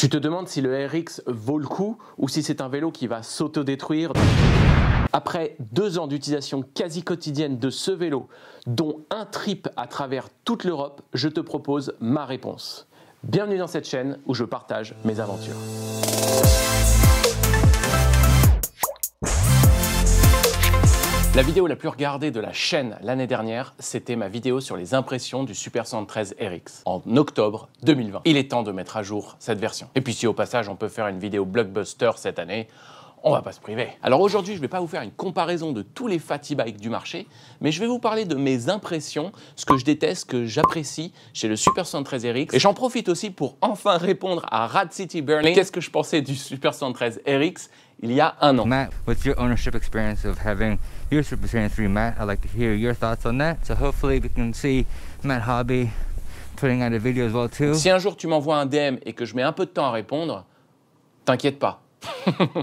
Tu te demandes si le RX vaut le coup ou si c'est un vélo qui va s'autodétruire. Après 2 ans d'utilisation quasi quotidienne de ce vélo, dont un trip à travers toute l'Europe, je te propose ma réponse. Bienvenue dans cette chaîne où je partage mes aventures. La vidéo la plus regardée de la chaîne l'année dernière, c'était ma vidéo sur les impressions du Super 113 RX en octobre 2020. Il est temps de mettre à jour cette version. Et puis si au passage on peut faire une vidéo blockbuster cette année, on va pas se priver. Alors aujourd'hui, je vais pas vous faire une comparaison de tous les fatty bikes du marché, mais je vais vous parler de mes impressions, ce que je déteste, ce que j'apprécie chez le Super 113 RX. Et j'en profite aussi pour enfin répondre à Rad City Burning. Qu'est-ce que je pensais du Super 113 RX il y a un an? Matt, what's your ownership experience of having your Super Series 3, Matt? I'd like to hear your thoughts on that. So hopefully we can see Matt Hobby putting out a video as well too. Si un jour tu m'envoies un DM et que je mets un peu de temps à répondre, t'inquiète pas.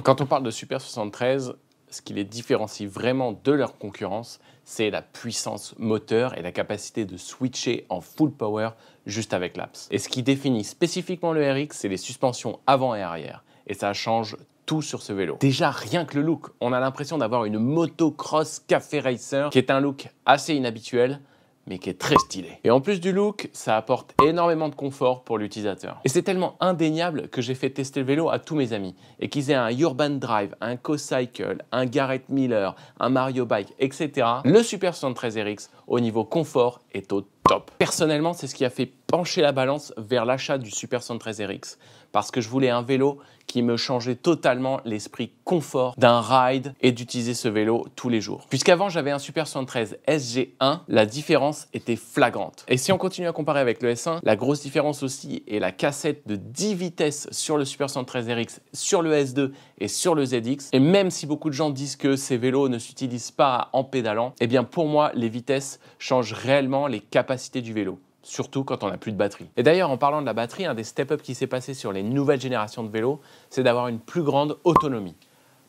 Quand on parle de Super 73, ce qui les différencie vraiment de leur concurrence, c'est la puissance moteur et la capacité de switcher en full power juste avec l'apps. Et ce qui définit spécifiquement le RX, c'est les suspensions avant et arrière. Et ça change tout sur ce vélo. Déjà, rien que le look, on a l'impression d'avoir une motocross café racer, qui est un look assez inhabituel, mais qui est très stylé. Et en plus du look, ça apporte énormément de confort pour l'utilisateur. Et c'est tellement indéniable que j'ai fait tester le vélo à tous mes amis. Et qu'ils aient un Urban Drive, un Co-Cycle, un Garrett Miller, un Mario Bike, etc. Le Super 113 RX, au niveau confort, est au top. Personnellement, c'est ce qui a fait pencher la balance vers l'achat du Super 113 RX. Parce que je voulais un vélo qui me changeait totalement l'esprit confort d'un ride et d'utiliser ce vélo tous les jours. Puisqu'avant, j'avais un Super 113 SG1, la différence était flagrante. Et si on continue à comparer avec le S1, la grosse différence aussi est la cassette de 10 vitesses sur le Super 113 RX, sur le S2 et sur le ZX. Et même si beaucoup de gens disent que ces vélos ne s'utilisent pas en pédalant, eh bien pour moi, les vitesses changent réellement les capacités du vélo. Surtout quand on n'a plus de batterie. Et d'ailleurs, en parlant de la batterie, un des step-up qui s'est passé sur les nouvelles générations de vélos, c'est d'avoir une plus grande autonomie.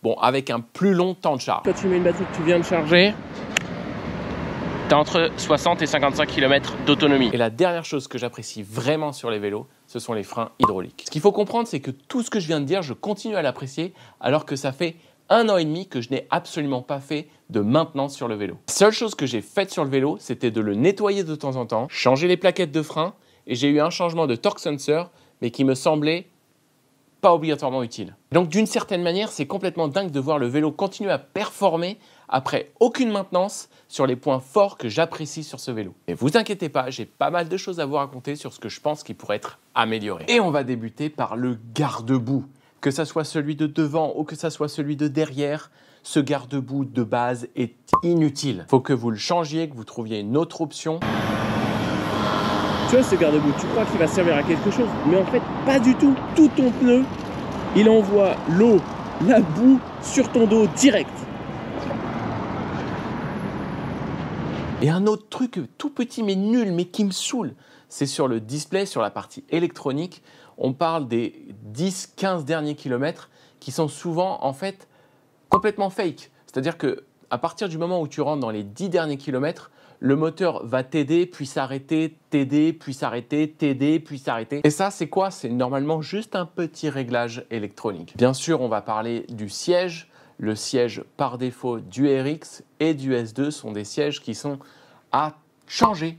Bon, avec un plus long temps de charge. Quand tu mets une batterie que tu viens de charger, tu as entre 60 et 55 km d'autonomie. Et la dernière chose que j'apprécie vraiment sur les vélos, ce sont les freins hydrauliques. Ce qu'il faut comprendre, c'est que tout ce que je viens de dire, je continue à l'apprécier alors que ça fait 1 an et demi que je n'ai absolument pas fait de maintenance sur le vélo. La seule chose que j'ai faite sur le vélo, c'était de le nettoyer de temps en temps, changer les plaquettes de frein, et j'ai eu un changement de torque sensor, mais qui me semblait pas obligatoirement utile. Donc d'une certaine manière, c'est complètement dingue de voir le vélo continuer à performer après aucune maintenance sur les points forts que j'apprécie sur ce vélo. Et vous inquiétez pas, j'ai pas mal de choses à vous raconter sur ce que je pense qui pourrait être amélioré. Et on va débuter par le garde-boue. Que ça soit celui de devant ou que ça soit celui de derrière, ce garde-boue de base est inutile. Faut que vous le changiez, que vous trouviez une autre option. Tu vois ce garde-boue, tu crois qu'il va servir à quelque chose, mais en fait pas du tout. Tout ton pneu, il envoie l'eau, la boue sur ton dos direct. Et un autre truc tout petit mais nul, mais qui me saoule, c'est sur le display, sur la partie électronique. On parle des 10-15 derniers kilomètres qui sont souvent en fait complètement fake. C'est-à-dire qu'à partir du moment où tu rentres dans les 10 derniers kilomètres, le moteur va t'aider, puis s'arrêter, t'aider, puis s'arrêter, t'aider, puis s'arrêter. Et ça, c'est quoi? C'est normalement juste un petit réglage électronique. Bien sûr, on va parler du siège. Le siège par défaut du RX et du S2 sont des sièges qui sont à changer.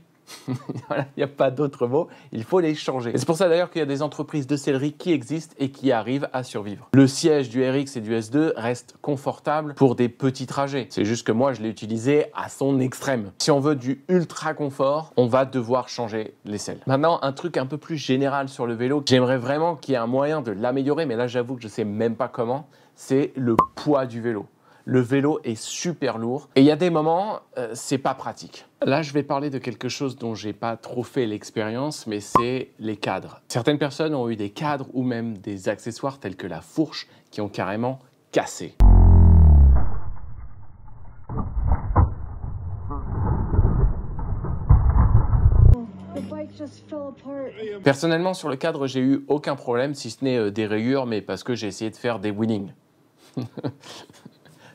Voilà, il n'y a pas d'autre mot, il faut les changer. Et c'est pour ça d'ailleurs qu'il y a des entreprises de sellerie qui existent et qui arrivent à survivre. Le siège du RX et du S2 reste confortable pour des petits trajets. C'est juste que moi, je l'ai utilisé à son extrême. Si on veut du ultra confort, on va devoir changer les selles. Maintenant, un truc un peu plus général sur le vélo, j'aimerais vraiment qu'il y ait un moyen de l'améliorer, mais là, j'avoue que je ne sais même pas comment, c'est le poids du vélo. Le vélo est super lourd et il y a des moments, c'est pas pratique. Là, je vais parler de quelque chose dont j'ai pas trop fait l'expérience, mais c'est les cadres. Certaines personnes ont eu des cadres ou même des accessoires tels que la fourche qui ont carrément cassé. Personnellement, sur le cadre, j'ai eu aucun problème, si ce n'est des rayures, mais parce que j'ai essayé de faire des winnings.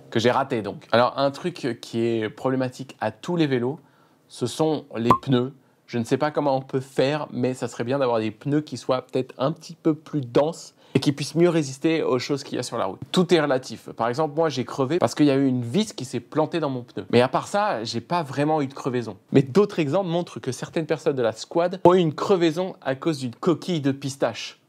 Que j'ai raté donc. Alors un truc qui est problématique à tous les vélos, ce sont les pneus Je ne sais pas comment on peut faire, mais ça serait bien d'avoir des pneus qui soient peut-être un petit peu plus denses et qui puissent mieux résister aux choses qu'il y a sur la route. Tout est relatif. Par exemple, moi, j'ai crevé parce qu'il y a eu une vis qui s'est plantée dans mon pneu. Mais à part ça, j'ai pas vraiment eu de crevaison. Mais d'autres exemples montrent que certaines personnes de la squad ont eu une crevaison à cause d'une coquille de pistache.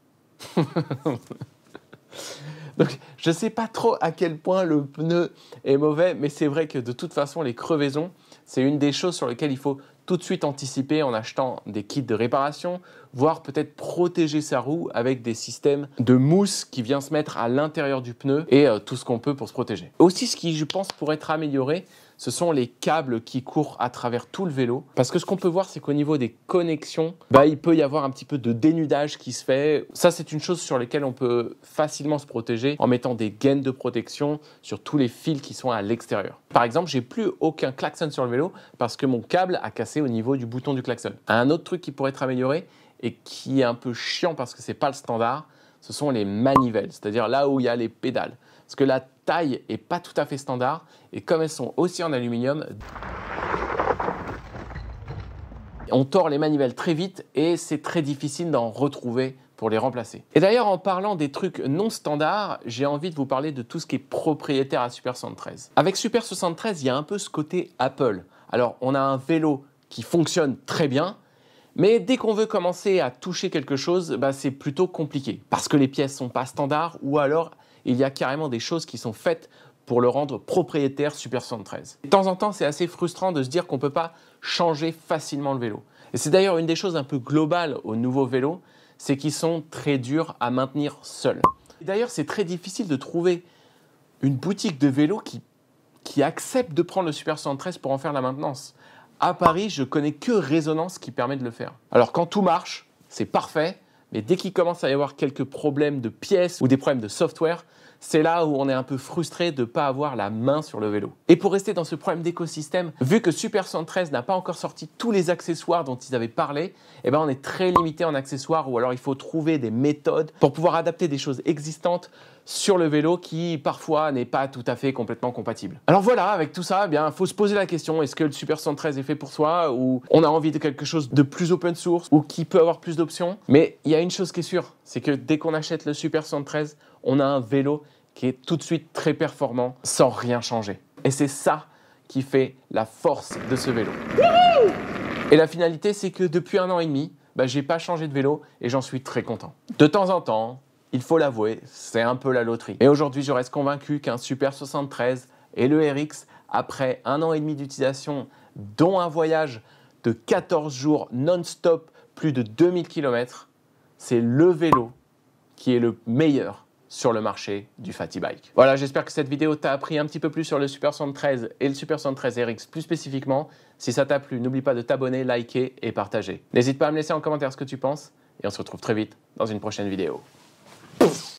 Donc, je ne sais pas trop à quel point le pneu est mauvais, mais c'est vrai que de toute façon, les crevaisons, c'est une des choses sur lesquelles il faut tout de suite anticiper en achetant des kits de réparation, voire peut-être protéger sa roue avec des systèmes de mousse qui vient se mettre à l'intérieur du pneu et tout ce qu'on peut pour se protéger. Aussi, ce qui, je pense, pourrait être amélioré, ce sont les câbles qui courent à travers tout le vélo. Parce que ce qu'on peut voir, c'est qu'au niveau des connexions, il peut y avoir un petit peu de dénudage qui se fait. Ça, c'est une chose sur laquelle on peut facilement se protéger en mettant des gaines de protection sur tous les fils qui sont à l'extérieur. Par exemple, j'ai plus aucun klaxon sur le vélo parce que mon câble a cassé au niveau du bouton du klaxon. Un autre truc qui pourrait être amélioré et qui est un peu chiant parce que c'est pas le standard, ce sont les manivelles, c'est-à-dire là où il y a les pédales. Parce que la taille n'est pas tout à fait standard et comme elles sont aussi en aluminium, on tord les manivelles très vite et c'est très difficile d'en retrouver pour les remplacer. Et d'ailleurs, en parlant des trucs non standards, j'ai envie de vous parler de tout ce qui est propriétaire à Super 73. Avec Super 73, il y a un peu ce côté Apple. Alors, on a un vélo qui fonctionne très bien, mais dès qu'on veut commencer à toucher quelque chose, c'est plutôt compliqué. Parce que les pièces ne sont pas standards ou alors il y a carrément des choses qui sont faites pour le rendre propriétaire Super 73. De temps en temps, c'est assez frustrant de se dire qu'on ne peut pas changer facilement le vélo. Et c'est d'ailleurs une des choses un peu globales aux nouveaux vélos, c'est qu'ils sont très durs à maintenir seuls. D'ailleurs, c'est très difficile de trouver une boutique de vélo qui accepte de prendre le Super 73 pour en faire la maintenance. À Paris, je connais que Résonance qui permet de le faire. Alors quand tout marche, c'est parfait, mais dès qu'il commence à y avoir quelques problèmes de pièces ou des problèmes de software, c'est là où on est un peu frustré de ne pas avoir la main sur le vélo. Et pour rester dans ce problème d'écosystème, vu que Super 73 n'a pas encore sorti tous les accessoires dont ils avaient parlé, on est très limité en accessoires ou alors il faut trouver des méthodes pour pouvoir adapter des choses existantes sur le vélo qui parfois n'est pas tout à fait complètement compatible. Alors voilà, avec tout ça, il faut se poser la question, est-ce que le Super 73 est fait pour soi ou on a envie de quelque chose de plus open source ou qui peut avoir plus d'options? Mais il y a une chose qui est sûre, c'est que dès qu'on achète le Super 73, on a un vélo qui est tout de suite très performant sans rien changer. Et c'est ça qui fait la force de ce vélo. Et la finalité, c'est que depuis 1 an et demi, j'ai pas changé de vélo et j'en suis très content. De temps en temps, il faut l'avouer, c'est un peu la loterie. Et aujourd'hui, je reste convaincu qu'un Super 73 et le RX, après 1 an et demi d'utilisation, dont un voyage de 14 jours non-stop, plus de 2000 km, c'est le vélo qui est le meilleur sur le marché du Fatty Bike. Voilà, j'espère que cette vidéo t'a appris un petit peu plus sur le Super 73 et le Super 73 RX plus spécifiquement. Si ça t'a plu, n'oublie pas de t'abonner, liker et partager. N'hésite pas à me laisser en commentaire ce que tu penses et on se retrouve très vite dans une prochaine vidéo.